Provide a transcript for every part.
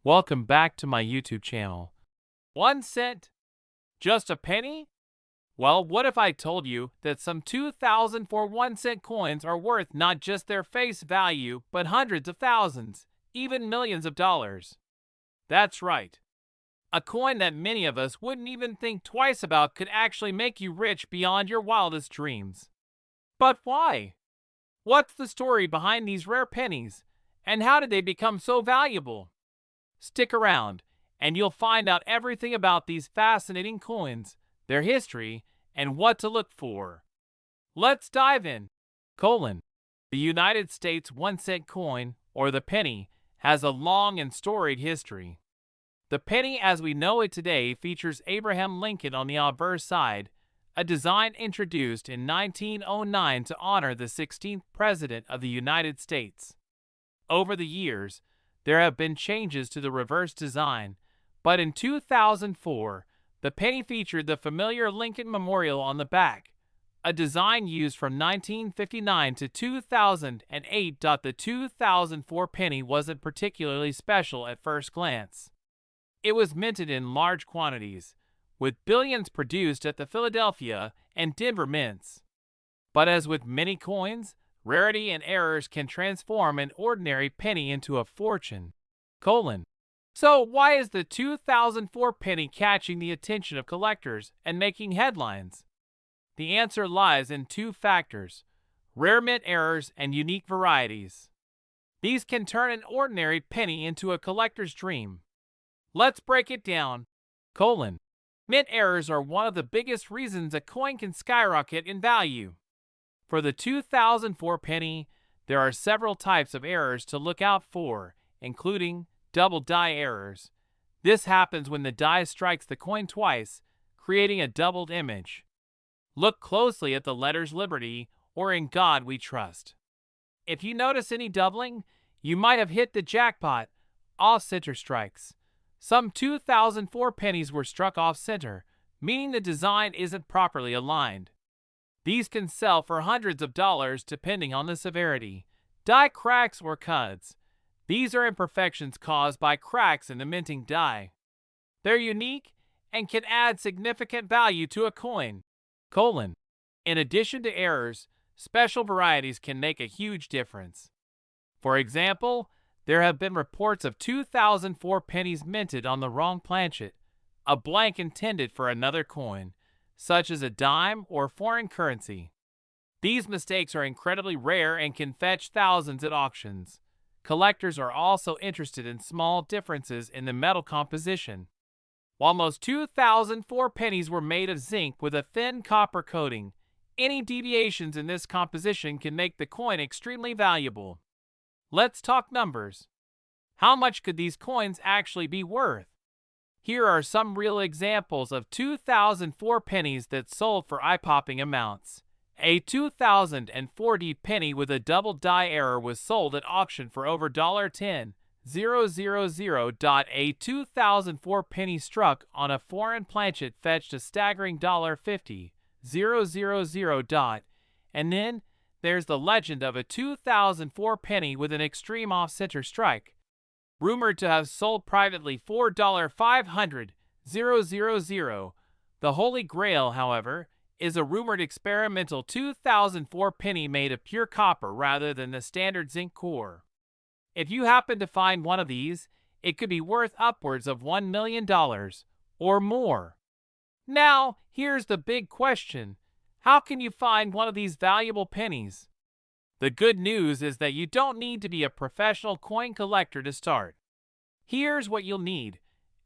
Welcome back to my YouTube channel. 1 cent? Just a penny? Well, what if I told you that some 2,000 for 1 cent coins are worth not just their face value, but hundreds of thousands, even millions of dollars? That's right. A coin that many of us wouldn't even think twice about could actually make you rich beyond your wildest dreams. But why? What's the story behind these rare pennies, and how did they become so valuable? Stick around, and you'll find out everything about these fascinating coins, their history, and what to look for. Let's dive in. The United States 1 cent coin, or the penny, has a long and storied history. The penny as we know it today features Abraham Lincoln on the obverse side, a design introduced in 1909 to honor the 16th President of the United States. Over the years, there have been changes to the reverse design, but in 2004, the penny featured the familiar Lincoln Memorial on the back, a design used from 1959 to 2008. The 2004 penny wasn't particularly special at first glance. It was minted in large quantities, with billions produced at the Philadelphia and Denver mints. But as with many coins, rarity and errors can transform an ordinary penny into a fortune. So why is the 2004 penny catching the attention of collectors and making headlines? The answer lies in two factors: rare mint errors and unique varieties. These can turn an ordinary penny into a collector's dream. Let's break it down. Mint errors are one of the biggest reasons a coin can skyrocket in value. For the 2004 penny, there are several types of errors to look out for, including double die errors. This happens when the die strikes the coin twice, creating a doubled image. Look closely at the letters Liberty or In God We Trust. If you notice any doubling, you might have hit the jackpot. Off-center strikes. Some 2004 pennies were struck off-center, meaning the design isn't properly aligned. These can sell for hundreds of dollars depending on the severity. Die cracks or cuts. These are imperfections caused by cracks in the minting die. They're unique and can add significant value to a coin. In addition to errors, special varieties can make a huge difference. For example, there have been reports of 2004 pennies minted on the wrong planchet, a blank intended for another coin, such as a dime or foreign currency. These mistakes are incredibly rare and can fetch thousands at auctions. Collectors are also interested in small differences in the metal composition. While most 2004 pennies were made of zinc with a thin copper coating, any deviations in this composition can make the coin extremely valuable. Let's talk numbers. How much could these coins actually be worth? Here are some real examples of 2004 pennies that sold for eye-popping amounts. A 2040 penny with a double die error was sold at auction for over $10,000. A 2004 penny struck on a foreign planchet fetched a staggering $50,000. And then there's the legend of a 2004 penny with an extreme off-center strike, rumored to have sold privately for $500,000. The Holy Grail, however, is a rumored experimental 2004 penny made of pure copper rather than the standard zinc core. If you happen to find one of these, it could be worth upwards of $1 million or more. Now, here's the big question. How can you find one of these valuable pennies? The good news is that you don't need to be a professional coin collector to start. Here's what you'll need: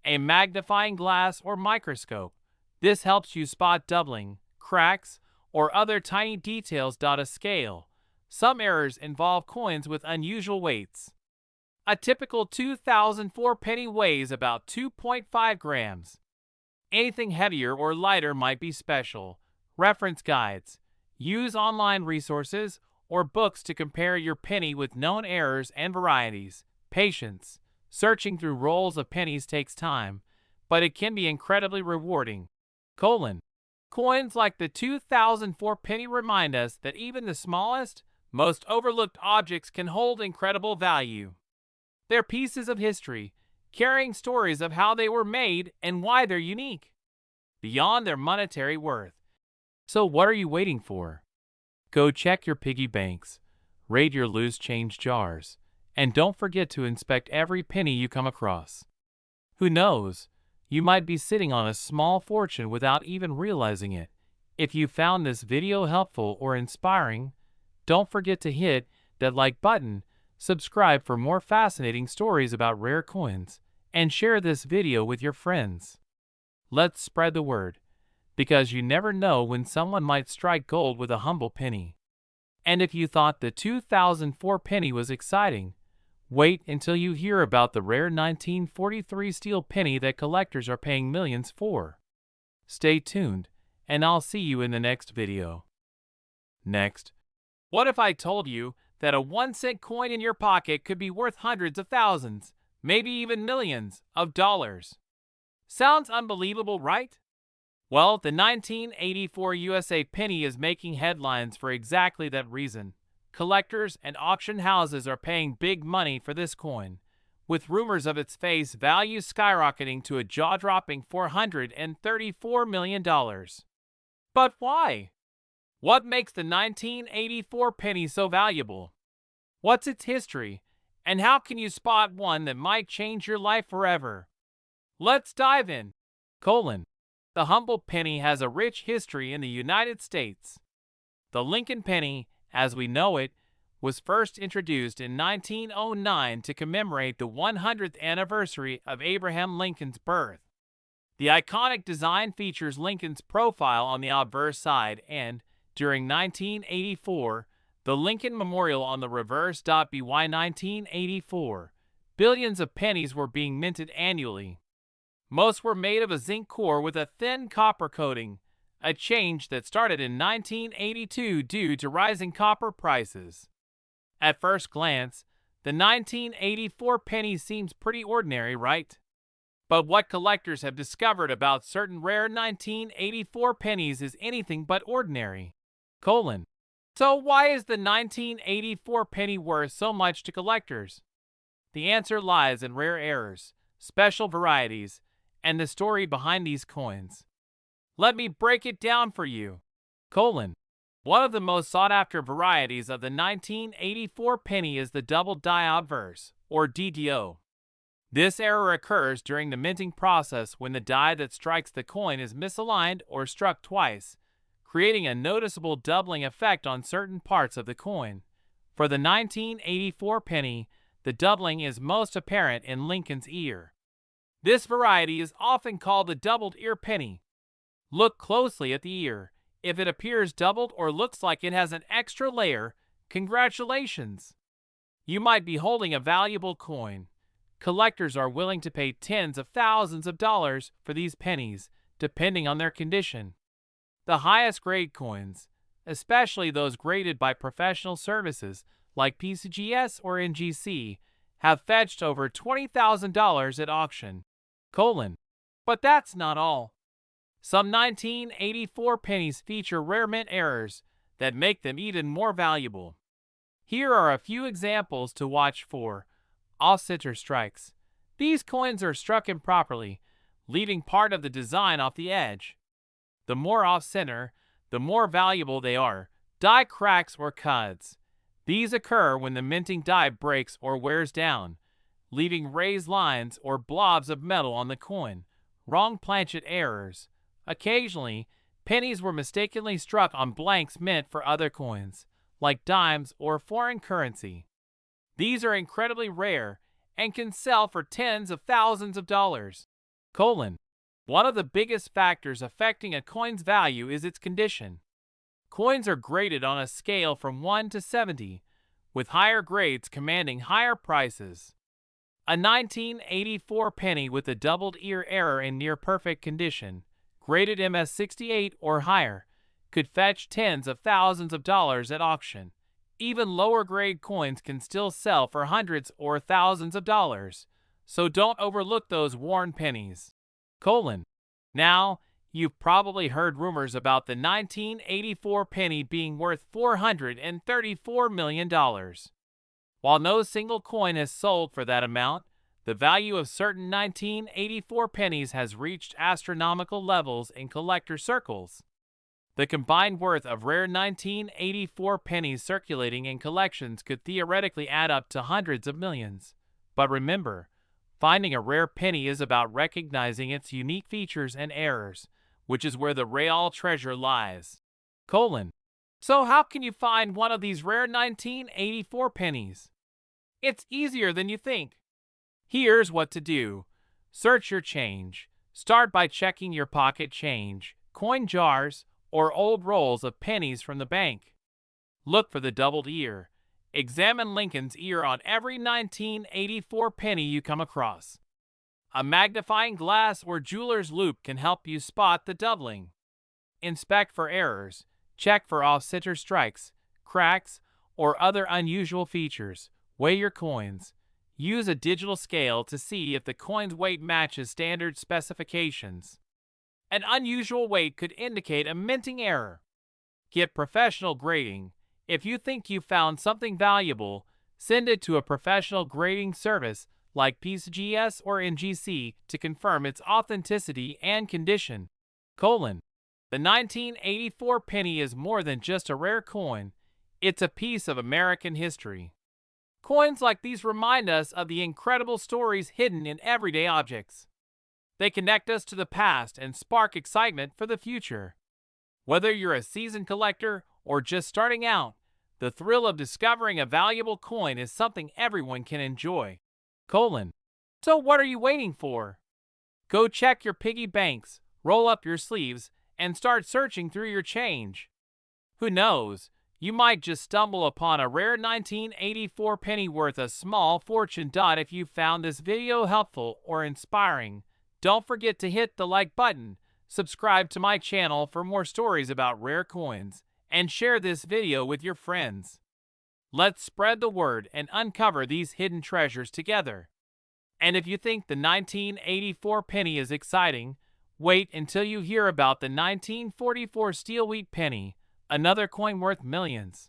a magnifying glass or microscope. This helps you spot doubling, cracks, or other tiny details. A scale. Some errors involve coins with unusual weights. A typical 2004 penny weighs about 2.5 grams. Anything heavier or lighter might be special. Reference guides. Use online resources or books to compare your penny with known errors and varieties. Patience. Searching through rolls of pennies takes time, but it can be incredibly rewarding. Coins like the 2004 penny remind us that even the smallest, most overlooked objects can hold incredible value. They're pieces of history, carrying stories of how they were made and why they're unique, beyond their monetary worth. So what are you waiting for? Go check your piggy banks, raid your loose change jars, and don't forget to inspect every penny you come across. Who knows? You might be sitting on a small fortune without even realizing it. If you found this video helpful or inspiring, don't forget to hit that like button, subscribe for more fascinating stories about rare coins, and share this video with your friends. Let's spread the word, because you never know when someone might strike gold with a humble penny. And if you thought the 2004 penny was exciting, wait until you hear about the rare 1943 steel penny that collectors are paying millions for. Stay tuned, and I'll see you in the next video. Next, what if I told you that a 1-cent coin in your pocket could be worth hundreds of thousands, maybe even millions, of dollars? Sounds unbelievable, right? Well, the 1984 USA penny is making headlines for exactly that reason. Collectors and auction houses are paying big money for this coin, with rumors of its face value skyrocketing to a jaw-dropping $434 million. But why? What makes the 1984 penny so valuable? What's its history, and how can you spot one that might change your life forever? Let's dive in. The humble penny has a rich history in the United States. The Lincoln penny, as we know it, was first introduced in 1909 to commemorate the 100th anniversary of Abraham Lincoln's birth. The iconic design features Lincoln's profile on the obverse side and, during 1984, the Lincoln Memorial on the reverse. By 1984, billions of pennies were being minted annually. Most were made of a zinc core with a thin copper coating, a change that started in 1982 due to rising copper prices. At first glance, the 1984 penny seems pretty ordinary, right? But what collectors have discovered about certain rare 1984 pennies is anything but ordinary. So why is the 1984 penny worth so much to collectors? The answer lies in rare errors, special varieties, and the story behind these coins. Let me break it down for you. One of the most sought-after varieties of the 1984 penny is the double die obverse, or DDO. This error occurs during the minting process when the die that strikes the coin is misaligned or struck twice, creating a noticeable doubling effect on certain parts of the coin. For the 1984 penny, the doubling is most apparent in Lincoln's ear. This variety is often called the doubled ear penny. Look closely at the ear. If it appears doubled or looks like it has an extra layer, congratulations! You might be holding a valuable coin. Collectors are willing to pay tens of thousands of dollars for these pennies, depending on their condition. The highest grade coins, especially those graded by professional services like PCGS or NGC, have fetched over $20,000 at auction. But that's not all. Some 1984 pennies feature rare mint errors that make them even more valuable. Here are a few examples to watch for. Off-center strikes. These coins are struck improperly, leaving part of the design off the edge. The more off-center, the more valuable they are. Die cracks or cuds. These occur when the minting die breaks or wears down, leaving raised lines or blobs of metal on the coin. Wrong planchet errors. Occasionally, pennies were mistakenly struck on blanks meant for other coins, like dimes or foreign currency. These are incredibly rare and can sell for tens of thousands of dollars. One of the biggest factors affecting a coin's value is its condition. Coins are graded on a scale from 1 to 70, with higher grades commanding higher prices. A 1984 penny with a doubled ear error in near-perfect condition, graded MS68 or higher, could fetch tens of thousands of dollars at auction. Even lower-grade coins can still sell for hundreds or thousands of dollars, so don't overlook those worn pennies. Now, you've probably heard rumors about the 1984 penny being worth $434 million. While no single coin has sold for that amount, The value of certain 1984 pennies has reached astronomical levels in collector circles. The combined worth of rare 1984 pennies circulating in collections could theoretically add up to hundreds of millions. But remember, finding a rare penny is about recognizing its unique features and errors, which is where the real treasure lies. So how can you find one of these rare 1984 pennies? It's easier than you think. Here's what to do. Search your change. Start by checking your pocket change, coin jars, or old rolls of pennies from the bank. Look for the doubled ear. Examine Lincoln's ear on every 1984 penny you come across. A magnifying glass or jeweler's loupe can help you spot the doubling. Inspect for errors. Check for off-center strikes, cracks, or other unusual features. Weigh your coins. Use a digital scale to see if the coin's weight matches standard specifications. An unusual weight could indicate a minting error. Get professional grading. If you think you found something valuable, send it to a professional grading service like PCGS or NGC to confirm its authenticity and condition. The 1984 penny is more than just a rare coin. It's a piece of American history. Coins like these remind us of the incredible stories hidden in everyday objects. They connect us to the past and spark excitement for the future. Whether you're a seasoned collector or just starting out, the thrill of discovering a valuable coin is something everyone can enjoy. So what are you waiting for? Go check your piggy banks, roll up your sleeves, and start searching through your change. Who knows? You might just stumble upon a rare 1984 penny worth a small fortune. If you found this video helpful or inspiring, don't forget to hit the like button, subscribe to my channel for more stories about rare coins, and share this video with your friends. Let's spread the word and uncover these hidden treasures together. And if you think the 1984 penny is exciting, wait until you hear about the 1944 steel wheat penny, another coin worth millions.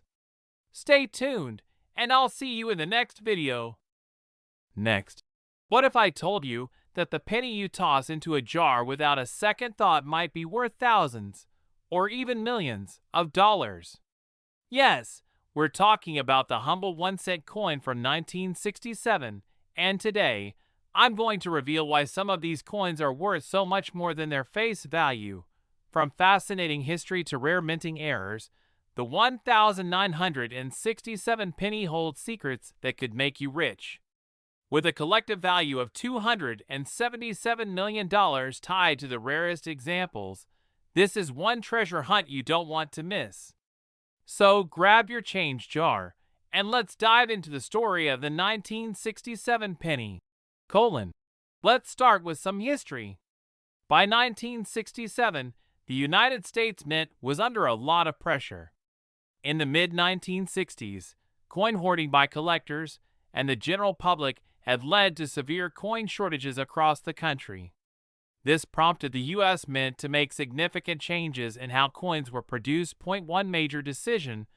Stay tuned, and I'll see you in the next video. Next, what if I told you that the penny you toss into a jar without a second thought might be worth thousands, or even millions, of dollars? Yes, we're talking about the humble 1-cent coin from 1967, and today, I'm going to reveal why some of these coins are worth so much more than their face value. From fascinating history to rare minting errors, the 1,967 penny holds secrets that could make you rich. With a collective value of $277 million tied to the rarest examples, this is one treasure hunt you don't want to miss. So grab your change jar, and let's dive into the story of the 1967 penny. Let's start with some history. By 1967, the United States Mint was under a lot of pressure. In the mid-1960s, coin hoarding by collectors and the general public had led to severe coin shortages across the country. This prompted the U.S. Mint to make significant changes in how coins were produced. One major decision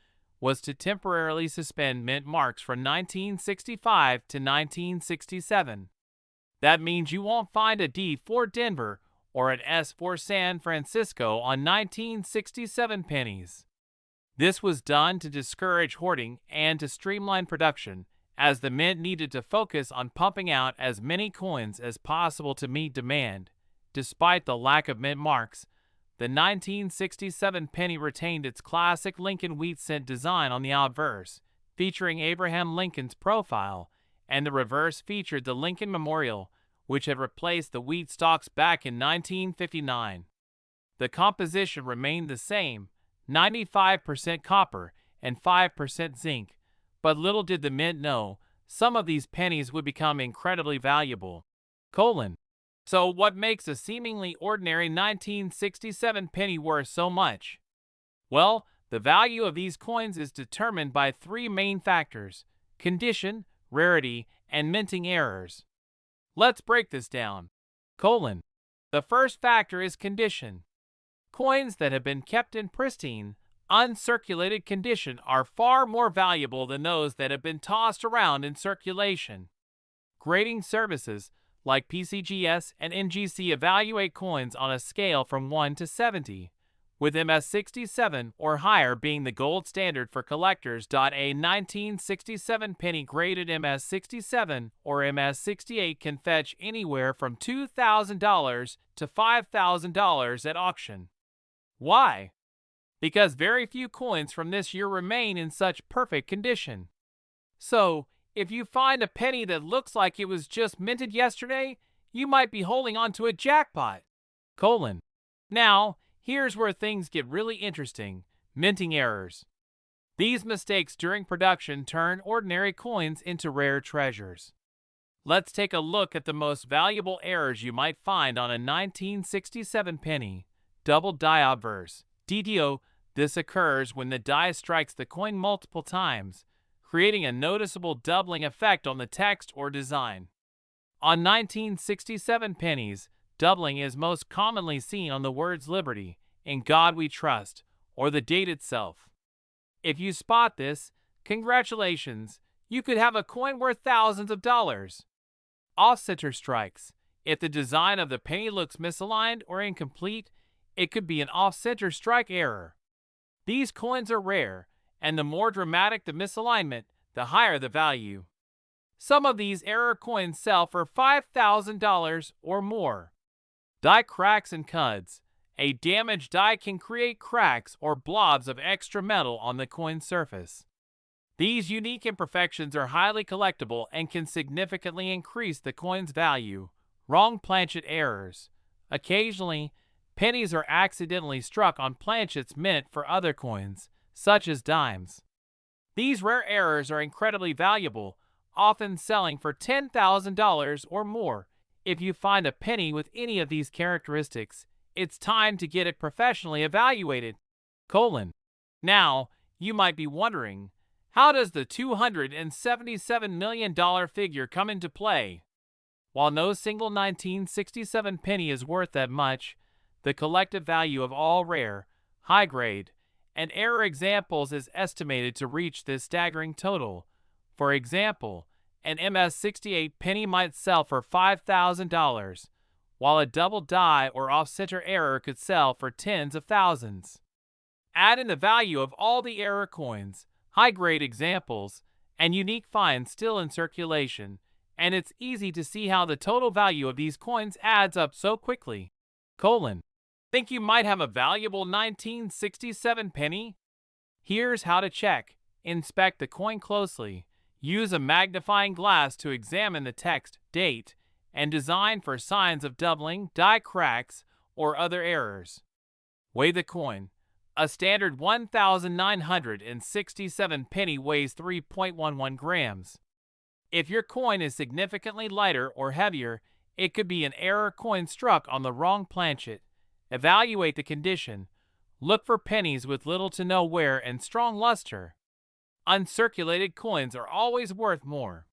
was to temporarily suspend mint marks from 1965 to 1967. That means you won't find a D for Denver or an S for San Francisco on 1967 pennies. This was done to discourage hoarding and to streamline production, as the mint needed to focus on pumping out as many coins as possible to meet demand. Despite the lack of mint marks, the 1967 penny retained its classic Lincoln wheat cent design on the obverse, featuring Abraham Lincoln's profile, and the reverse featured the Lincoln Memorial, which had replaced the wheat stalks back in 1959. The composition remained the same, 95% copper and 5% zinc, but little did the mint know, some of these pennies would become incredibly valuable. So what makes a seemingly ordinary 1967 penny worth so much? Well, the value of these coins is determined by three main factors: condition, rarity, and minting errors. Let's break this down. The first factor is condition. Coins that have been kept in pristine, uncirculated condition are far more valuable than those that have been tossed around in circulation. Grading services like PCGS and NGC evaluate coins on a scale from 1 to 70, with MS67 or higher being the gold standard for collectors. A 1967 penny graded MS67 or MS68 can fetch anywhere from $2,000 to $5,000 at auction. Why? Because very few coins from this year remain in such perfect condition. So, if you find a penny that looks like it was just minted yesterday, you might be holding on to a jackpot. Now, here's where things get really interesting. Minting errors. These mistakes during production turn ordinary coins into rare treasures. Let's take a look at the most valuable errors you might find on a 1967 penny. Double die obverse. DDO. This occurs when the die strikes the coin multiple times, creating a noticeable doubling effect on the text or design. On 1967 pennies, doubling is most commonly seen on the words Liberty, In God We Trust, or the date itself. If you spot this, congratulations, you could have a coin worth thousands of dollars. Off-center strikes. If the design of the penny looks misaligned or incomplete, it could be an off-center strike error. These coins are rare, and the more dramatic the misalignment, the higher the value. Some of these error coins sell for $5,000 or more. Die cracks and cuds. A damaged die can create cracks or blobs of extra metal on the coin surface. These unique imperfections are highly collectible and can significantly increase the coin's value. Wrong planchet errors. Occasionally, pennies are accidentally struck on planchets meant for other coins, such as dimes. These rare errors are incredibly valuable, often selling for $10,000 or more. If you find a penny with any of these characteristics, it's time to get it professionally evaluated. Now, you might be wondering, how does the $277 million figure come into play? While no single 1967 penny is worth that much, the collective value of all rare, high-grade, and error examples is estimated to reach this staggering total. For example, an MS68 penny might sell for $5,000, while a double die or off-center error could sell for tens of thousands. Add in the value of all the error coins, high-grade examples, and unique finds still in circulation, and it's easy to see how the total value of these coins adds up so quickly. Think you might have a valuable 1967 penny? Here's how to check. Inspect the coin closely. Use a magnifying glass to examine the text, date, and design for signs of doubling, die cracks, or other errors. Weigh the coin. A standard 1,967 penny weighs 3.11 grams. If your coin is significantly lighter or heavier, it could be an error coin struck on the wrong planchet. Evaluate the condition. Look for pennies with little to no wear and strong luster. Uncirculated coins are always worth more.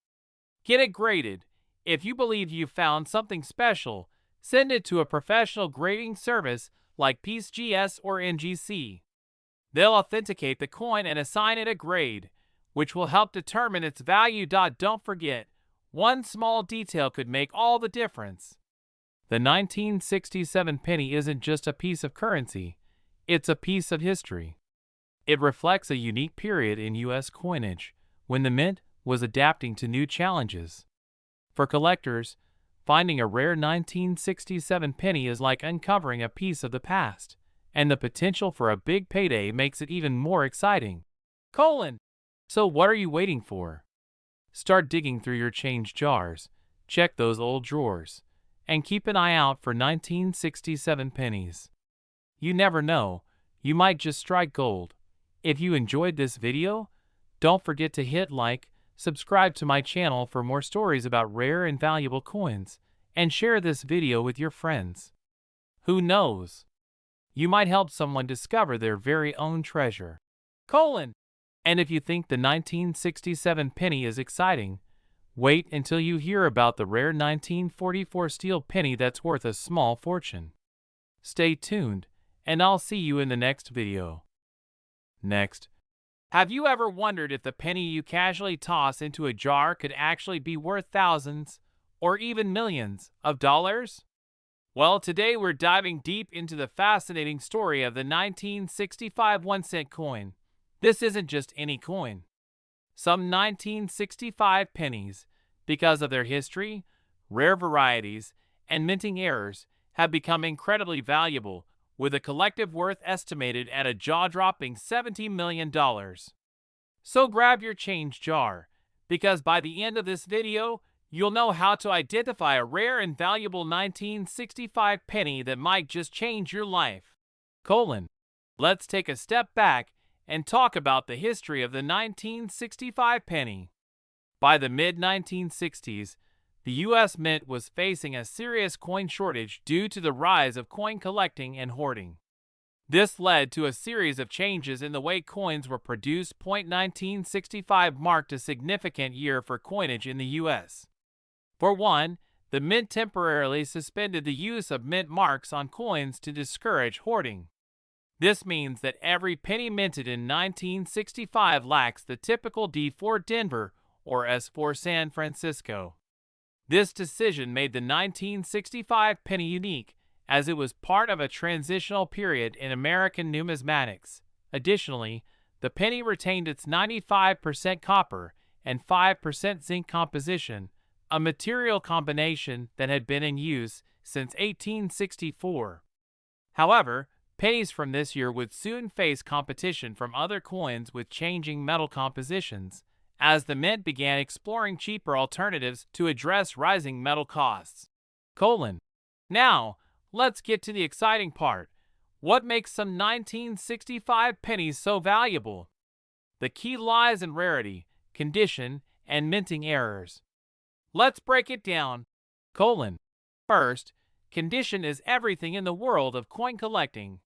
Get it graded. If you believe you've found something special, send it to a professional grading service like PCGS or NGC. They'll authenticate the coin and assign it a grade, which will help determine its value. Don't forget, one small detail could make all the difference. The 1967 penny isn't just a piece of currency, it's a piece of history. It reflects a unique period in U.S. coinage, when the mint was adapting to new challenges. For collectors, finding a rare 1967 penny is like uncovering a piece of the past, and the potential for a big payday makes it even more exciting. So what are you waiting for? Start digging through your change jars, check those old drawers, and keep an eye out for 1967 pennies. You never know, you might just strike gold. If you enjoyed this video, don't forget to hit like, subscribe to my channel for more stories about rare and valuable coins, and share this video with your friends. Who knows? You might help someone discover their very own treasure. And if you think the 1967 penny is exciting, wait until you hear about the rare 1944 steel penny that's worth a small fortune. Stay tuned, and I'll see you in the next video. Next, Have you ever wondered if the penny you casually toss into a jar could actually be worth thousands or even millions of dollars? Well, today we're diving deep into the fascinating story of the 1965 1-cent coin. This isn't just any coin. Some 1965 pennies, because of their history, rare varieties, and minting errors, have become incredibly valuable, with a collective worth estimated at a jaw-dropping $70 million. So grab your change jar, because by the end of this video, you'll know how to identify a rare and valuable 1965 penny that might just change your life. Let's take a step back and talk about the history of the 1965 penny. By the mid-1960s, the U.S. Mint was facing a serious coin shortage due to the rise of coin collecting and hoarding. This led to a series of changes in the way coins were produced. 1965 marked a significant year for coinage in the U.S. For one, the Mint temporarily suspended the use of mint marks on coins to discourage hoarding. This means that every penny minted in 1965 lacks the typical D for Denver or S for San Francisco. This decision made the 1965 penny unique, as it was part of a transitional period in American numismatics. Additionally, the penny retained its 95% copper and 5% zinc composition, a material combination that had been in use since 1864. However, pennies from this year would soon face competition from other coins with changing metal compositions, as the Mint began exploring cheaper alternatives to address rising metal costs. Now, let's get to the exciting part. What makes some 1965 pennies so valuable? The key lies in rarity, condition, and minting errors. Let's break it down. First, condition is everything in the world of coin collecting.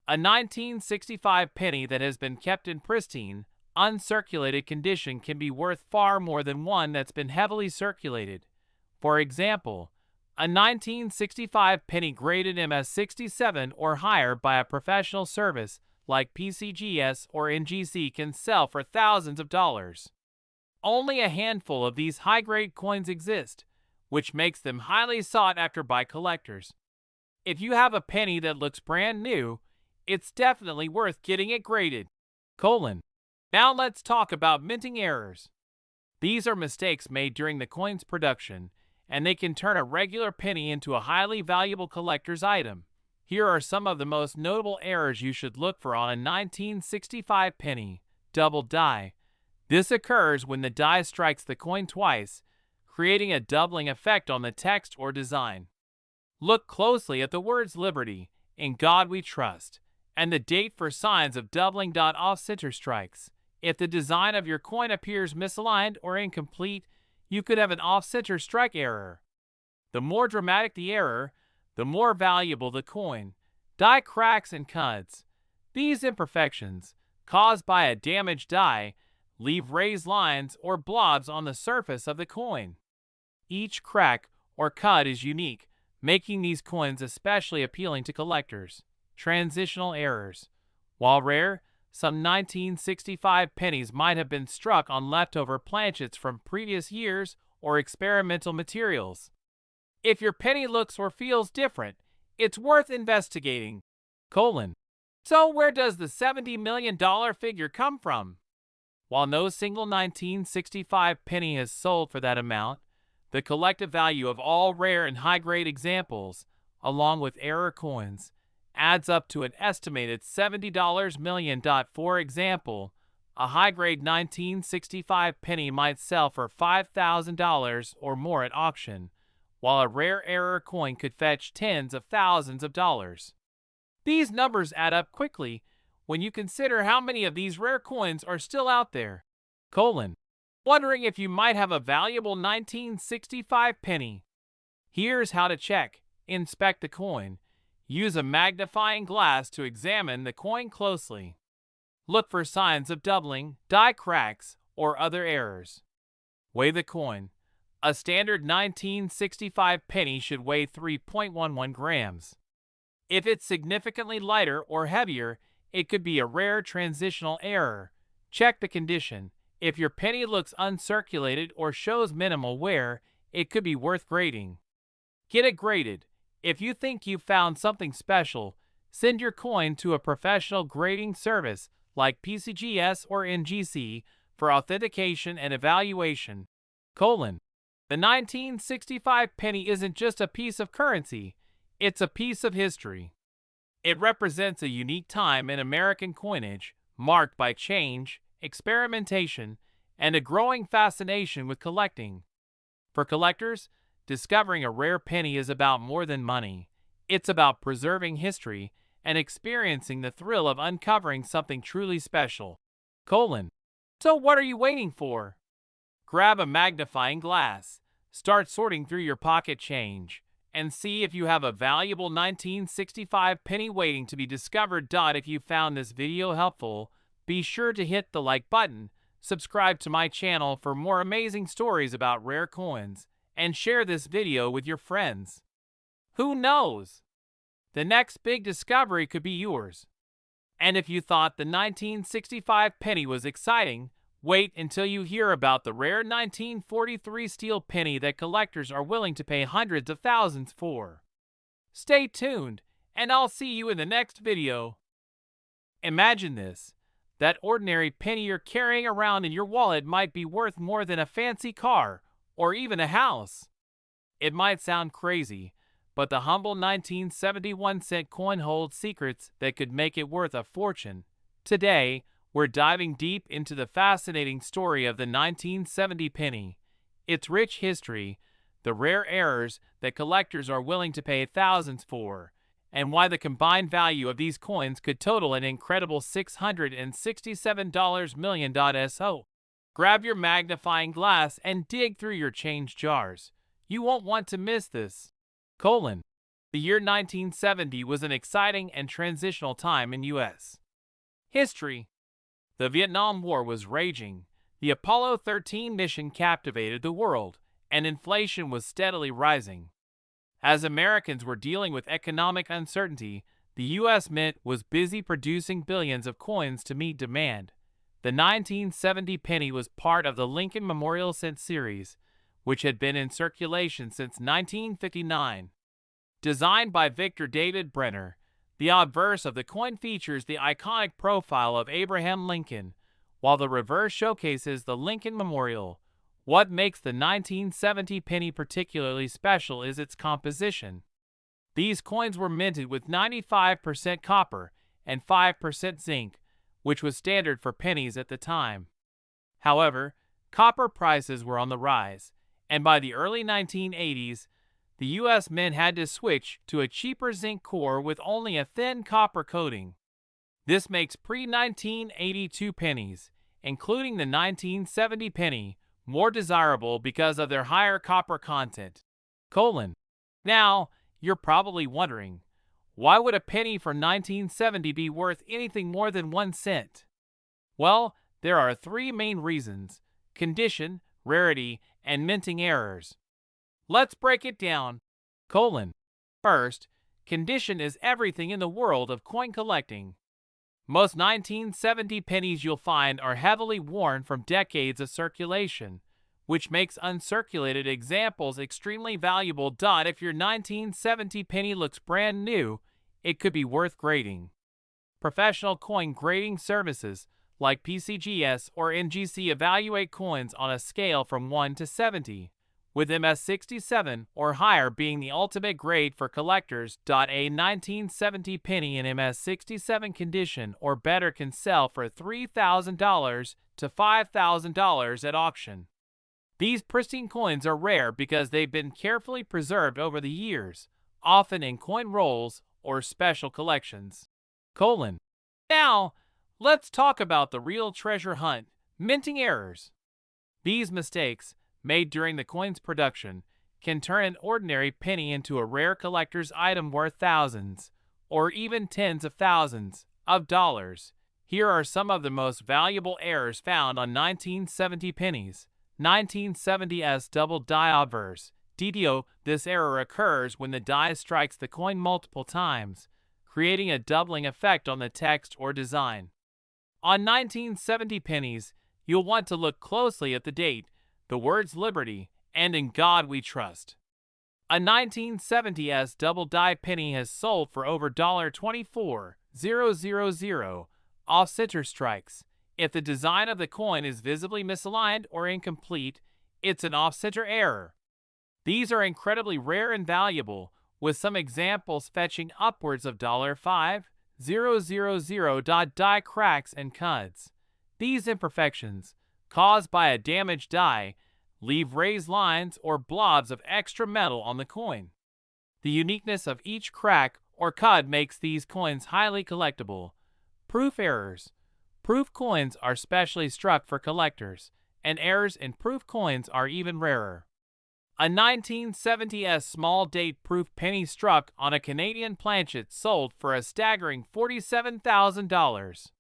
A 1965 penny that has been kept in pristine, uncirculated condition can be worth far more than one that's been heavily circulated. For example, a 1965 penny graded MS67 or higher by a professional service like PCGS or NGC can sell for thousands of dollars. Only a handful of these high-grade coins exist, which makes them highly sought after by collectors. If you have a penny that looks brand new, it's definitely worth getting it graded. Now let's talk about minting errors. These are mistakes made during the coin's production, and they can turn a regular penny into a highly valuable collector's item. Here are some of the most notable errors you should look for on a 1965 penny. Double die. This occurs when the die strikes the coin twice, creating a doubling effect on the text or design. Look closely at the words Liberty, In God We Trust, and the date for signs of doubling. Off-center strikes. If the design of your coin appears misaligned or incomplete, you could have an off-center strike error. The more dramatic the error, the more valuable the coin. Die cracks and cuts. These imperfections, caused by a damaged die, leave raised lines or blobs on the surface of the coin. Each crack or cut is unique, making these coins especially appealing to collectors. Transitional errors. While rare, some 1965 pennies might have been struck on leftover planchets from previous years or experimental materials. If your penny looks or feels different, it's worth investigating. So where does the $70 million figure come from? While no single 1965 penny has sold for that amount, the collective value of all rare and high-grade examples, along with error coins, adds up to an estimated $70 million. For example, a high-grade 1965 penny might sell for $5,000 or more at auction, while a rare error coin could fetch tens of thousands of dollars. These numbers add up quickly when you consider how many of these rare coins are still out there. Wondering if you might have a valuable 1965 penny? Here's how to check. Inspect the coin. Use a magnifying glass to examine the coin closely. Look for signs of doubling, die cracks, or other errors. Weigh the coin. A standard 1965 penny should weigh 3.11 grams. If it's significantly lighter or heavier, it could be a rare transitional error. Check the condition. If your penny looks uncirculated or shows minimal wear, it could be worth grading. Get it graded. If you think you've found something special, send your coin to a professional grading service like PCGS or NGC for authentication and evaluation. The 1965 penny isn't just a piece of currency, it's a piece of history. It represents a unique time in American coinage, marked by change, experimentation, and a growing fascination with collecting. For collectors, discovering a rare penny is about more than money. It's about preserving history and experiencing the thrill of uncovering something truly special. So what are you waiting for? Grab a magnifying glass, start sorting through your pocket change, and see if you have a valuable 1965 penny waiting to be discovered. If you found this video helpful, be sure to hit the like button, subscribe to my channel for more amazing stories about rare coins, and share this video with your friends. Who knows? The next big discovery could be yours. And if you thought the 1965 penny was exciting, wait until you hear about the rare 1943 steel penny that collectors are willing to pay hundreds of thousands for. Stay tuned, and I'll see you in the next video. Imagine this. That ordinary penny you're carrying around in your wallet might be worth more than a fancy car or even a house. It might sound crazy, but the humble 1971-cent coin holds secrets that could make it worth a fortune. Today, we're diving deep into the fascinating story of the 1970 penny, its rich history, the rare errors that collectors are willing to pay thousands for, and why the combined value of these coins could total an incredible $667 million. So, grab your magnifying glass and dig through your change jars. You won't want to miss this. The year 1970 was an exciting and transitional time in U.S. history. The Vietnam War was raging, the Apollo 13 mission captivated the world, and inflation was steadily rising. As Americans were dealing with economic uncertainty, the U.S. Mint was busy producing billions of coins to meet demand. The 1970 penny was part of the Lincoln Memorial Cent series, which had been in circulation since 1959. Designed by Victor David Brenner, the obverse of the coin features the iconic profile of Abraham Lincoln, while the reverse showcases the Lincoln Memorial. What makes the 1970 penny particularly special is its composition. These coins were minted with 95% copper and 5% zinc, which was standard for pennies at the time. However, copper prices were on the rise, and by the early 1980s, the U.S. Mint had to switch to a cheaper zinc core with only a thin copper coating. This makes pre-1982 pennies, including the 1970 penny, more desirable because of their higher copper content. Now, you're probably wondering, why would a penny for 1970 be worth anything more than 1 cent? Well, there are 3 main reasons: condition, rarity, and minting errors. Let's break it down. First, condition is everything in the world of coin collecting. Most 1970 pennies you'll find are heavily worn from decades of circulation, which makes uncirculated examples extremely valuable. If your 1970 penny looks brand new, it could be worth grading. Professional coin grading services like PCGS or NGC evaluate coins on a scale from 1 to 70, with MS67 or higher being the ultimate grade for collectors. A 1970 penny in MS67 condition or better can sell for $3,000 to $5,000 at auction. These pristine coins are rare because they've been carefully preserved over the years, often in coin rolls or special collections. Now, let's talk about the real treasure hunt: minting errors. These mistakes, made during the coin's production, can turn an ordinary penny into a rare collector's item worth thousands, or even tens of thousands, of dollars. Here are some of the most valuable errors found on 1970 pennies. 1970's double die obverse, DDO. This error occurs when the die strikes the coin multiple times, creating a doubling effect on the text or design. On 1970 pennies, you'll want to look closely at the date, the words Liberty, and In God We Trust. A 1970s double die penny has sold for over $24,000 off-center strikes. If the design of the coin is visibly misaligned or incomplete, it's an off-center error. These are incredibly rare and valuable, with some examples fetching upwards of $5,000. Die cracks and cuts. These imperfections, caused by a damaged die, leave raised lines or blobs of extra metal on the coin. The uniqueness of each crack or cud makes these coins highly collectible. Proof errors. Proof coins are specially struck for collectors, and errors in proof coins are even rarer. A 1970s small date proof penny struck on a Canadian planchet sold for a staggering $47,000.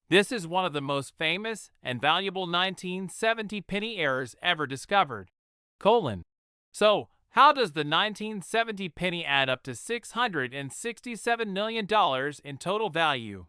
This is one of the most famous and valuable 1970 penny errors ever discovered. So, how does the 1970 penny add up to $667 million in total value?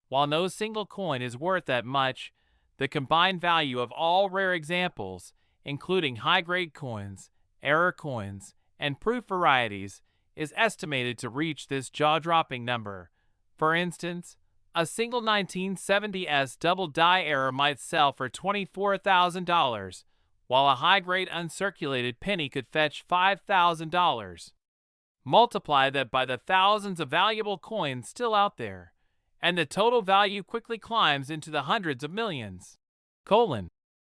While no single coin is worth that much, the combined value of all rare examples, including high-grade coins, error coins, and proof varieties, is estimated to reach this jaw-dropping number. For instance, a single 1970s double die error might sell for $24,000, while a high-grade uncirculated penny could fetch $5,000. Multiply that by the thousands of valuable coins still out there, and the total value quickly climbs into the hundreds of millions.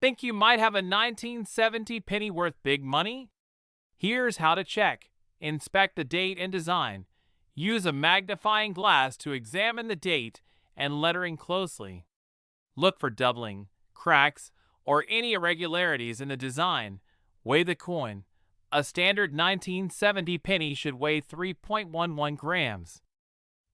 Think you might have a 1970 penny worth big money? Here's how to check. Inspect the date and design. Use a magnifying glass to examine the date and lettering closely. Look for doubling, cracks, or any irregularities in the design. Weigh the coin. A standard 1970 penny should weigh 3.11 grams.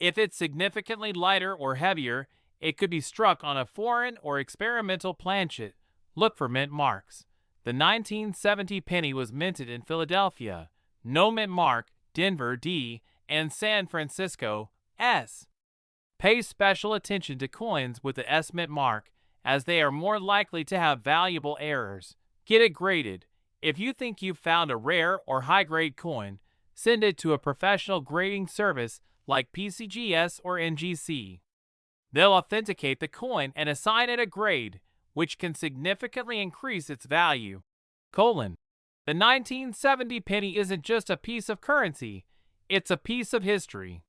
If it's significantly lighter or heavier, it could be struck on a foreign or experimental planchet. Look for mint marks. The 1970 penny was minted in Philadelphia. No mint mark, Denver, D, and San Francisco, S. Pay special attention to coins with the S mint mark, as they are more likely to have valuable errors. Get it graded. If you think you've found a rare or high-grade coin, send it to a professional grading service like PCGS or NGC. They'll authenticate the coin and assign it a grade, which can significantly increase its value. The 1970 penny isn't just a piece of currency, it's a piece of history.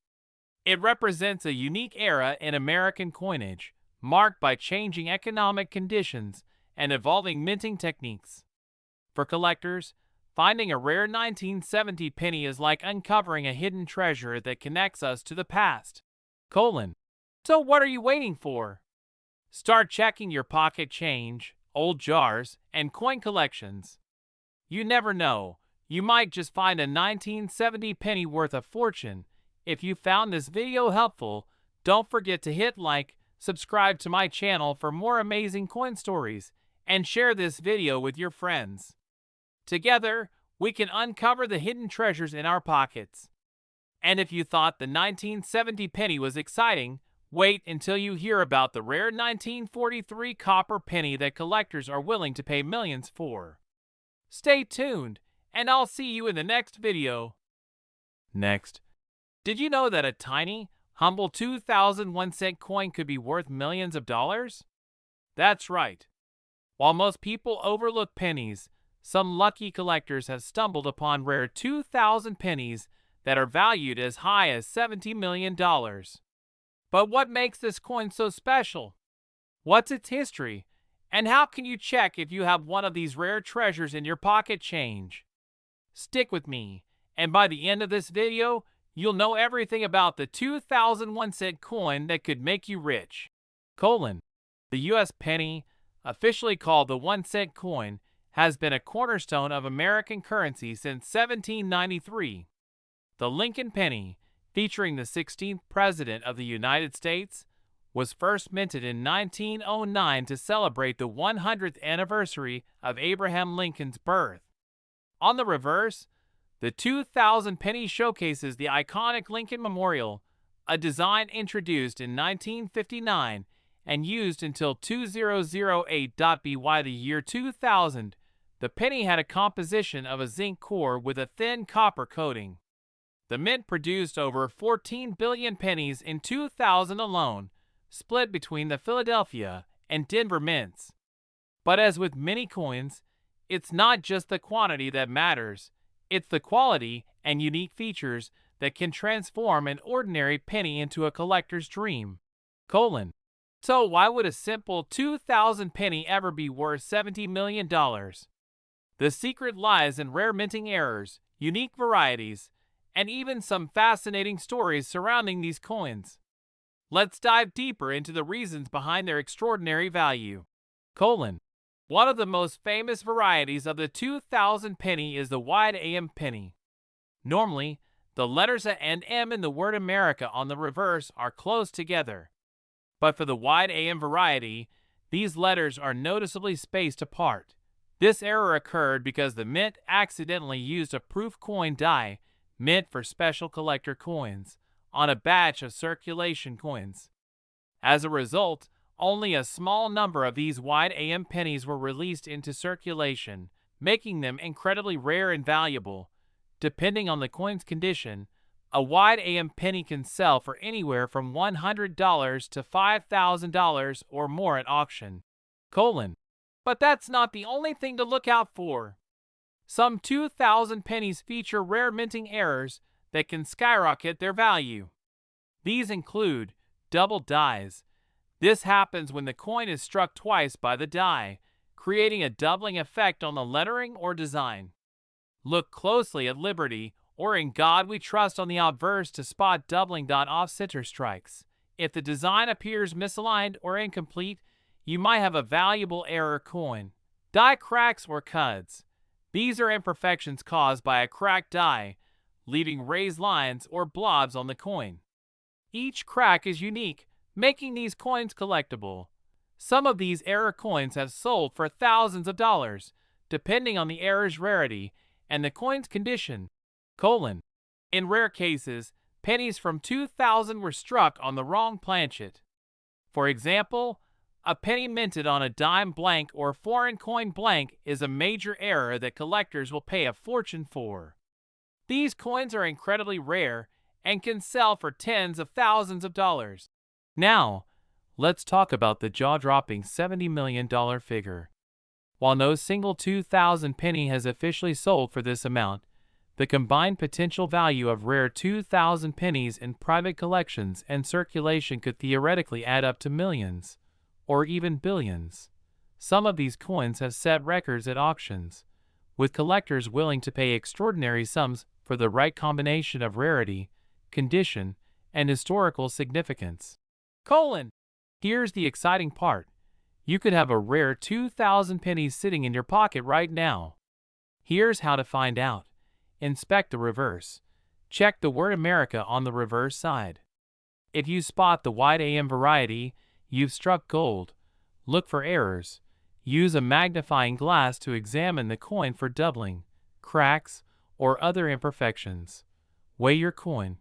It represents a unique era in American coinage, marked by changing economic conditions and evolving minting techniques. For collectors, finding a rare 1970 penny is like uncovering a hidden treasure that connects us to the past. So what are you waiting for? Start checking your pocket change, old jars, and coin collections. You never know, you might just find a 1970 penny worth a fortune. If you found this video helpful, don't forget to hit like, subscribe to my channel for more amazing coin stories, and share this video with your friends. Together, we can uncover the hidden treasures in our pockets. And if you thought the 1970 penny was exciting, wait until you hear about the rare 1943 copper penny that collectors are willing to pay millions for. Stay tuned, and I'll see you in the next video. Next, did you know that a tiny, humble 2001-cent coin could be worth millions of dollars? That's right. While most people overlook pennies, some lucky collectors have stumbled upon rare 2000 pennies that are valued as high as $70 million. But what makes this coin so special? What's its history? And how can you check if you have one of these rare treasures in your pocket change? Stick with me, and by the end of this video, you'll know everything about the 2001-cent coin that could make you rich. The U.S. penny, officially called the 1-cent coin, has been a cornerstone of American currency since 1793. The Lincoln penny, featuring the 16th President of the United States, was first minted in 1909 to celebrate the 100th anniversary of Abraham Lincoln's birth. On the reverse, the 2000 penny showcases the iconic Lincoln Memorial, a design introduced in 1959 and used until 2008. By the year 2000, the penny had a composition of a zinc core with a thin copper coating. The mint produced over 14 billion pennies in 2000 alone, split between the Philadelphia and Denver mints. But as with many coins, it's not just the quantity that matters, it's the quality and unique features that can transform an ordinary penny into a collector's dream. So why would a simple 2000 penny ever be worth $70 million? The secret lies in rare minting errors, unique varieties, and even some fascinating stories surrounding these coins. Let's dive deeper into the reasons behind their extraordinary value. One of the most famous varieties of the 2000 penny is the wide AM penny. Normally, the letters A and M in the word America on the reverse are close together. But for the wide AM variety, these letters are noticeably spaced apart. This error occurred because the mint accidentally used a proof coin die, meant for special collector coins, on a batch of circulation coins. As a result, only a small number of these wide AM pennies were released into circulation, making them incredibly rare and valuable. Depending on the coin's condition, a wide AM penny can sell for anywhere from $100 to $5,000 or more at auction. But that's not the only thing to look out for. Some 2000 pennies feature rare minting errors that can skyrocket their value. These include double dies. This happens when the coin is struck twice by the die, creating a doubling effect on the lettering or design. Look closely at Liberty or In God We Trust on the obverse to spot doubling. Off-center strikes. If the design appears misaligned or incomplete, you might have a valuable error coin. Die cracks or cuds. These are imperfections caused by a cracked die, leaving raised lines or blobs on the coin. Each crack is unique, making these coins collectible. Some of these error coins have sold for thousands of dollars, depending on the error's rarity and the coin's condition. In rare cases, pennies from 2000 were struck on the wrong planchet. For example, a penny minted on a dime blank or foreign coin blank is a major error that collectors will pay a fortune for. These coins are incredibly rare and can sell for tens of thousands of dollars. Now, let's talk about the jaw-dropping $70 million figure. While no single 2000 penny has officially sold for this amount, the combined potential value of rare 2000 pennies in private collections and circulation could theoretically add up to millions, or even billions. Some of these coins have set records at auctions, with collectors willing to pay extraordinary sums for the right combination of rarity, condition, and historical significance. Here's the exciting part. You could have a rare 2000 pennies sitting in your pocket right now. Here's how to find out. Inspect the reverse. Check the word America on the reverse side. If you spot the wide AM variety, you've struck gold. Look for errors. Use a magnifying glass to examine the coin for doubling, cracks, or other imperfections. Weigh your coin.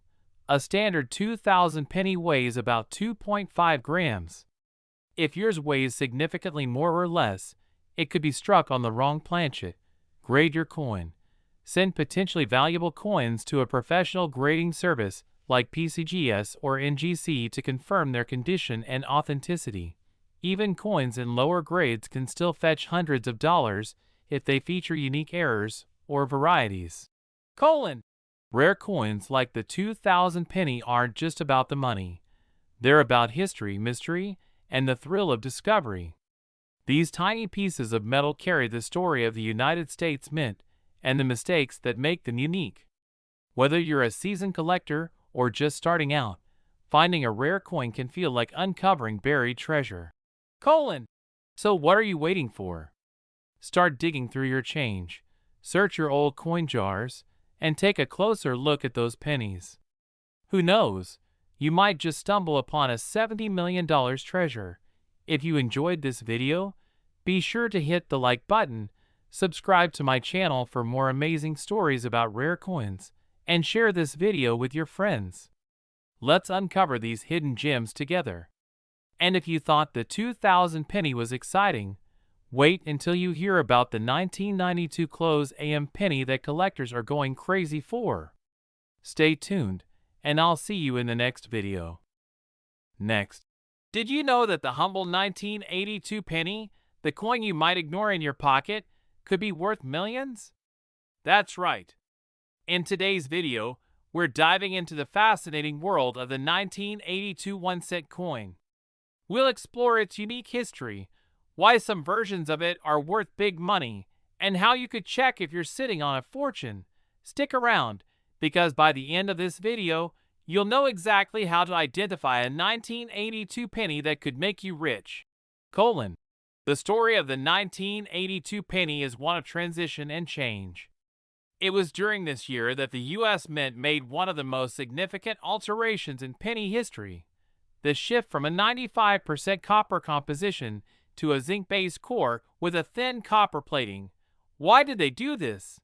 A standard 2000 penny weighs about 2.5 grams. If yours weighs significantly more or less, it could be struck on the wrong planchet. Grade your coin. Send potentially valuable coins to a professional grading service like PCGS or NGC to confirm their condition and authenticity. Even coins in lower grades can still fetch hundreds of dollars if they feature unique errors or varieties. Rare coins like the 2000 penny aren't just about the money. They're about history, mystery, and the thrill of discovery. These tiny pieces of metal carry the story of the United States Mint and the mistakes that make them unique. Whether you're a seasoned collector or just starting out, finding a rare coin can feel like uncovering buried treasure. So what are you waiting for? Start digging through your change, search your old coin jars, and take a closer look at those pennies. Who knows? You might just stumble upon a $70 million treasure. If you enjoyed this video, be sure to hit the like button, subscribe to my channel for more amazing stories about rare coins, and share this video with your friends. Let's uncover these hidden gems together. And if you thought the 2000 penny was exciting, wait until you hear about the 1992 close AM penny that collectors are going crazy for. Stay tuned, and I'll see you in the next video. Next, did you know that the humble 1982 penny, the coin you might ignore in your pocket, could be worth millions? That's right. In today's video, we're diving into the fascinating world of the 1982 1-cent coin. We'll explore its unique history, why some versions of it are worth big money, and how you could check if you're sitting on a fortune. Stick around, because by the end of this video, you'll know exactly how to identify a 1982 penny that could make you rich. The story of the 1982 penny is one of transition and change. It was during this year that the U.S. Mint made one of the most significant alterations in penny history: the shift from a 95% copper composition to a zinc-based core with a thin copper plating. Why did they do this?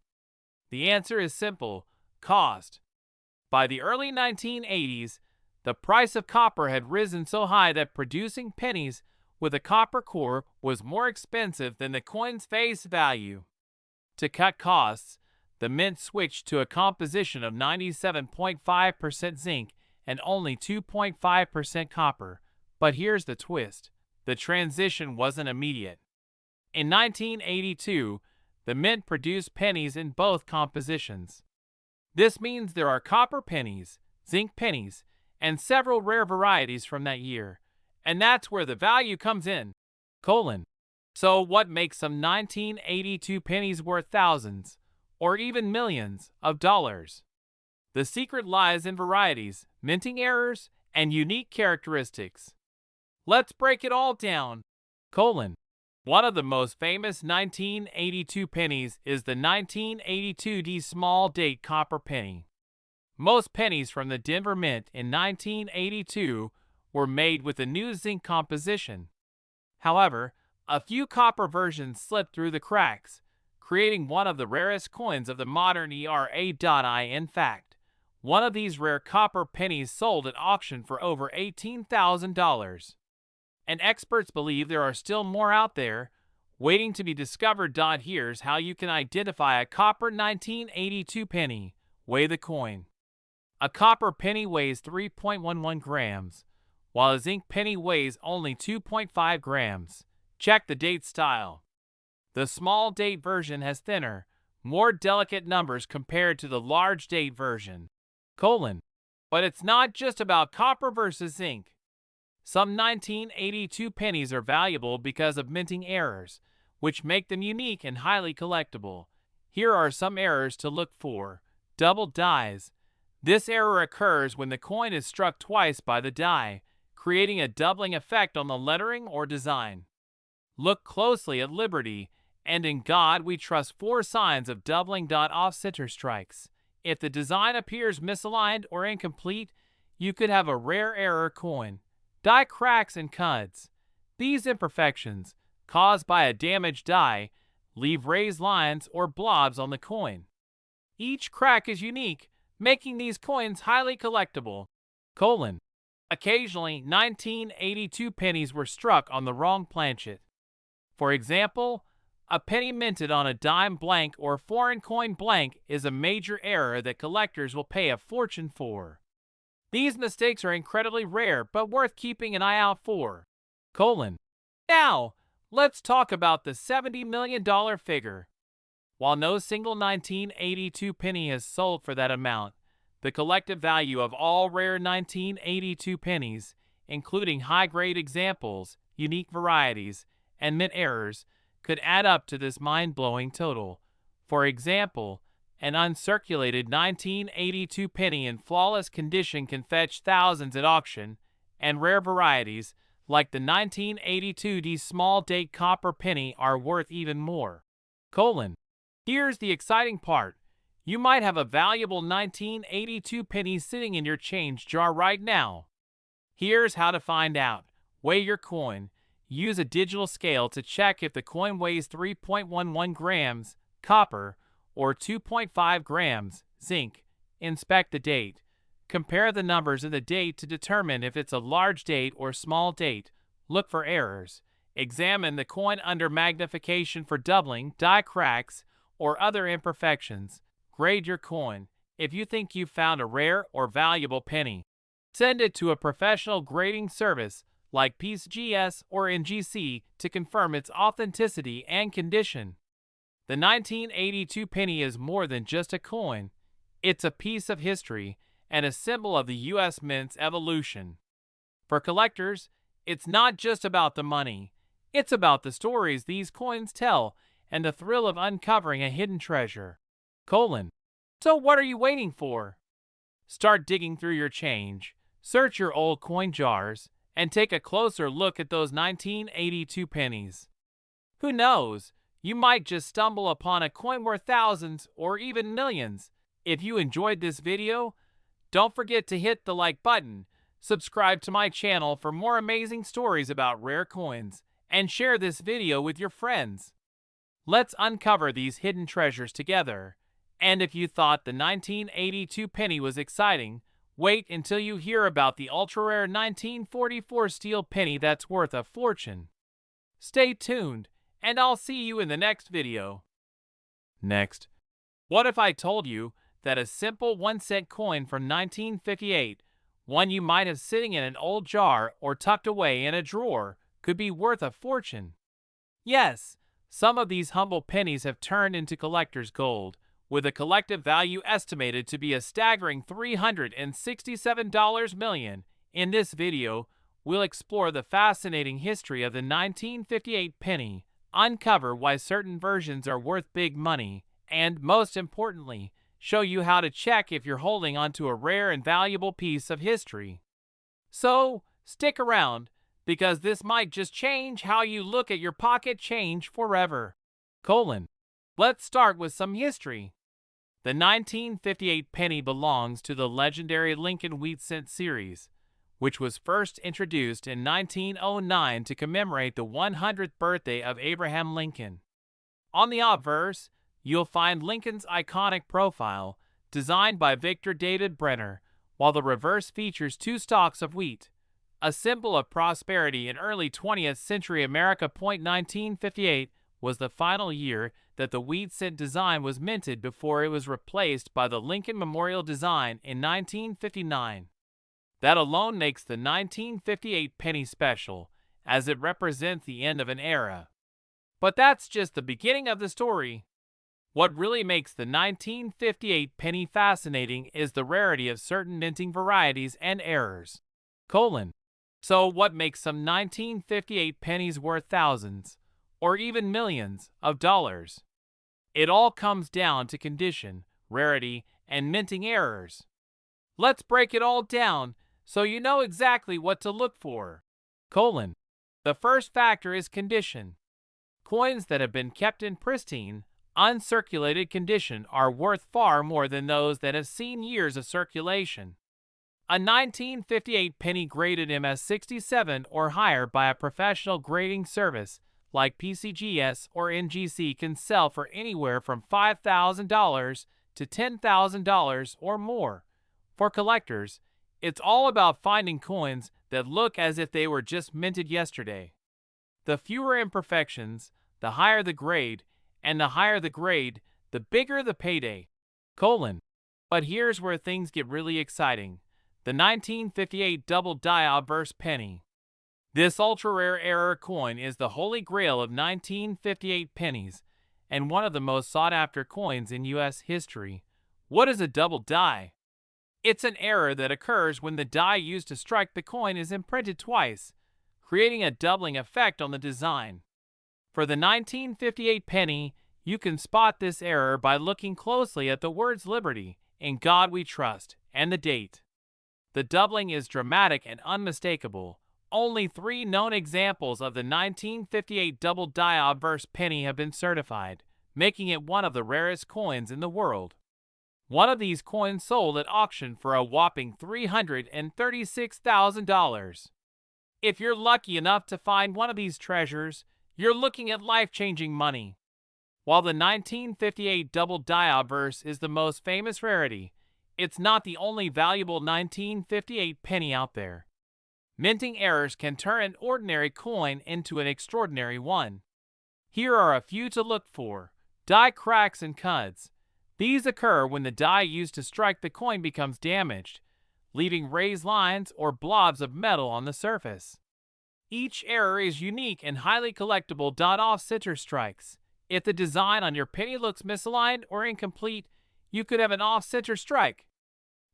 The answer is simple: cost. By the early 1980s, the price of copper had risen so high that producing pennies with a copper core was more expensive than the coin's face value. To cut costs, the mint switched to a composition of 97.5% zinc and only 2.5% copper. But here's the twist: the transition wasn't immediate. In 1982, the mint produced pennies in both compositions. This means there are copper pennies, zinc pennies, and several rare varieties from that year. And that's where the value comes in. So what makes some 1982 pennies worth thousands, or even millions, of dollars? The secret lies in varieties, minting errors, and unique characteristics. Let's break it all down. One of the most famous 1982 pennies is the 1982 small date copper penny. Most pennies from the Denver Mint in 1982 were made with a new zinc composition. However, a few copper versions slipped through the cracks, creating one of the rarest coins of the modern era. In fact, one of these rare copper pennies sold at auction for over $18,000. And experts believe there are still more out there, waiting to be discovered. Here's how you can identify a copper 1982 penny. Weigh the coin. A copper penny weighs 3.11 grams, while a zinc penny weighs only 2.5 grams. Check the date style. The small date version has thinner, more delicate numbers compared to the large date version. But it's not just about copper versus zinc. Some 1982 pennies are valuable because of minting errors, which make them unique and highly collectible. Here are some errors to look for. Double dies. This error occurs when the coin is struck twice by the die, creating a doubling effect on the lettering or design. Look closely at Liberty and In God We Trust. 4 signs of doubling. Off-center strikes. If the design appears misaligned or incomplete, you could have a rare error coin. Die cracks and cuts. These imperfections, caused by a damaged die, leave raised lines or blobs on the coin. Each crack is unique, making these coins highly collectible. Occasionally, 1982 pennies were struck on the wrong planchet. For example, a penny minted on a dime blank or foreign coin blank is a major error that collectors will pay a fortune for. These mistakes are incredibly rare but worth keeping an eye out for. Now, let's talk about the $70 million figure. While no single 1982 penny has sold for that amount, the collective value of all rare 1982 pennies, including high-grade examples, unique varieties, and mint errors, could add up to this mind-blowing total. For example, an uncirculated 1982 penny in flawless condition can fetch thousands at auction, and rare varieties, like the 1982 small date copper penny, are worth even more. Here's the exciting part. You might have a valuable 1982 penny sitting in your change jar right now. Here's how to find out. Weigh your coin. Use a digital scale to check if the coin weighs 3.11 grams copper or 2.5 grams zinc. Inspect the date. Compare the numbers in the date to determine if it's a large date or small date. look for errors. Examine the coin under magnification for doubling, die cracks, or other imperfections. Grade your coin. If you think you've found a rare or valuable penny, send it to a professional grading service like PCGS or NGC to confirm its authenticity and condition. The 1982 penny is more than just a coin. It's a piece of history and a symbol of the U.S. Mint's evolution. For collectors, it's not just about the money. It's about the stories these coins tell and the thrill of uncovering a hidden treasure. So what are you waiting for? Start digging through your change, search your old coin jars, and take a closer look at those 1982 pennies. Who knows? You might just stumble upon a coin worth thousands or even millions. If you enjoyed this video, don't forget to hit the like button, subscribe to my channel for more amazing stories about rare coins, and share this video with your friends. Let's uncover these hidden treasures together. And if you thought the 1982 penny was exciting, wait until you hear about the ultra-rare 1944 steel penny that's worth a fortune. Stay tuned, and I'll see you in the next video. Next, what if I told you that a simple 1-cent coin from 1958, one you might have sitting in an old jar or tucked away in a drawer, could be worth a fortune? Yes, some of these humble pennies have turned into collector's gold, with a collective value estimated to be a staggering $367 million. In this video, we'll explore the fascinating history of the 1958 penny, uncover why certain versions are worth big money, and, most importantly, show you how to check if you're holding onto a rare and valuable piece of history. So, stick around, because this might just change how you look at your pocket change forever. Let's start with some history. The 1958 penny belongs to the legendary Lincoln Wheat Cent series, which was first introduced in 1909 to commemorate the 100th birthday of Abraham Lincoln. On the obverse, you'll find Lincoln's iconic profile, designed by Victor David Brenner, while the reverse features 2 stalks of wheat, a symbol of prosperity in early 20th century America. 1958 was the final year that the wheat cent design was minted before it was replaced by the Lincoln Memorial design in 1959. That alone makes the 1958 penny special, as it represents the end of an era. But that's just the beginning of the story. What really makes the 1958 penny fascinating is the rarity of certain minting varieties and errors. So what makes some 1958 pennies worth thousands, or even millions, of dollars? It all comes down to condition, rarity, and minting errors. Let's break it all down so you know exactly what to look for. The first factor is condition. Coins that have been kept in pristine, uncirculated condition are worth far more than those that have seen years of circulation. A 1958 penny graded MS67 or higher by a professional grading service like PCGS or NGC can sell for anywhere from $5,000 to $10,000 or more. For collectors, it's all about finding coins that look as if they were just minted yesterday. The fewer imperfections, the higher the grade, and the higher the grade, the bigger the payday. But here's where things get really exciting. The 1958 double die obverse penny. This ultra-rare error coin is the holy grail of 1958 pennies and one of the most sought-after coins in U.S. history. What is a double die? It's an error that occurs when the die used to strike the coin is imprinted twice, creating a doubling effect on the design. For the 1958 penny, you can spot this error by looking closely at the words Liberty, In God We Trust, and the date. The doubling is dramatic and unmistakable. Only 3 known examples of the 1958 double die obverse penny have been certified, making it one of the rarest coins in the world. One of these coins sold at auction for a whopping $336,000. If you're lucky enough to find one of these treasures, you're looking at life-changing money. While the 1958 double die obverse is the most famous rarity, it's not the only valuable 1958 penny out there. Minting errors can turn an ordinary coin into an extraordinary one. Here are a few to look for. Die cracks and cuts. These occur when the die used to strike the coin becomes damaged, leaving raised lines or blobs of metal on the surface. Each error is unique and highly collectible. Off-center strikes. If the design on your penny looks misaligned or incomplete, you could have an off-center strike.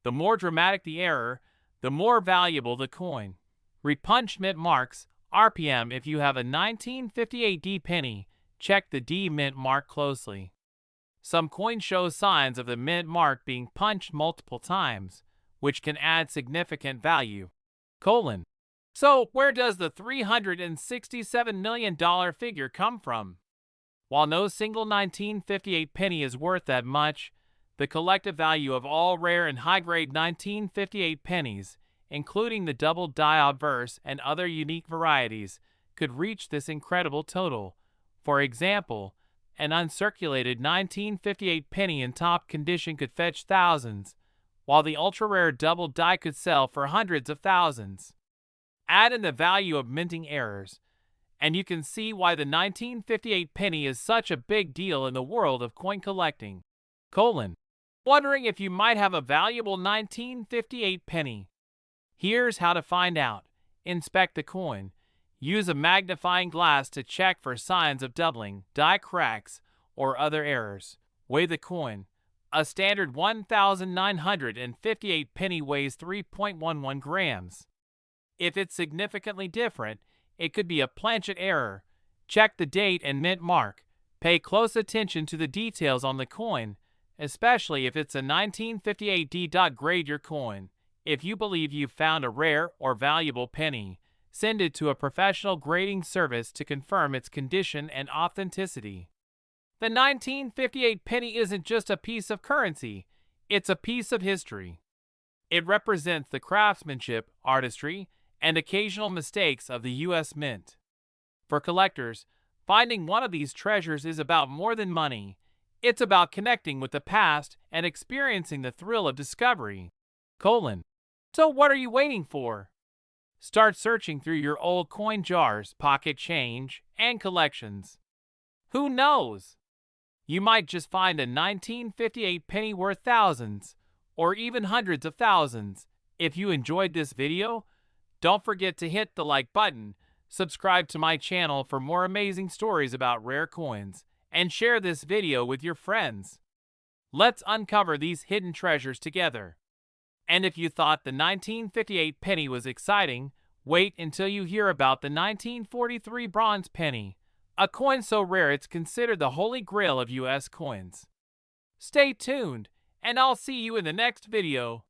The more dramatic the error, the more valuable the coin. Repunched mint marks, RPM. If you have a 1958 D penny, check the D mint mark closely. Some coins show signs of the mint mark being punched multiple times, which can add significant value. So, where does the $367 million figure come from? While no single 1958 penny is worth that much, the collective value of all rare and high-grade 1958 pennies, including the double die obverse and other unique varieties, could reach this incredible total. For example, an uncirculated 1958 penny in top condition could fetch thousands, while the ultra-rare double die could sell for hundreds of thousands. Add in the value of minting errors, and you can see why the 1958 penny is such a big deal in the world of coin collecting. Wondering if you might have a valuable 1958 penny? Here's how to find out. Inspect the coin. Use a magnifying glass to check for signs of doubling, die cracks, or other errors. Weigh the coin. A standard 1958 penny weighs 3.11 grams. If it's significantly different, it could be a planchet error. Check the date and mint mark. Pay close attention to the details on the coin, especially if it's a 1958 D. Grade your coin. If you believe you've found a rare or valuable penny, send it to a professional grading service to confirm its condition and authenticity. The 1958 penny isn't just a piece of currency, it's a piece of history. It represents the craftsmanship, artistry, and occasional mistakes of the U.S. Mint. For collectors, finding one of these treasures is about more than money. It's about connecting with the past and experiencing the thrill of discovery. So what are you waiting for? Start searching through your old coin jars, pocket change, and collections. Who knows? You might just find a 1958 penny worth thousands, or even hundreds of thousands. If you enjoyed this video, don't forget to hit the like button, subscribe to my channel for more amazing stories about rare coins, and share this video with your friends. Let's uncover these hidden treasures together. And if you thought the 1958 penny was exciting, wait until you hear about the 1943 bronze penny, a coin so rare it's considered the holy grail of U.S. coins. Stay tuned, and I'll see you in the next video.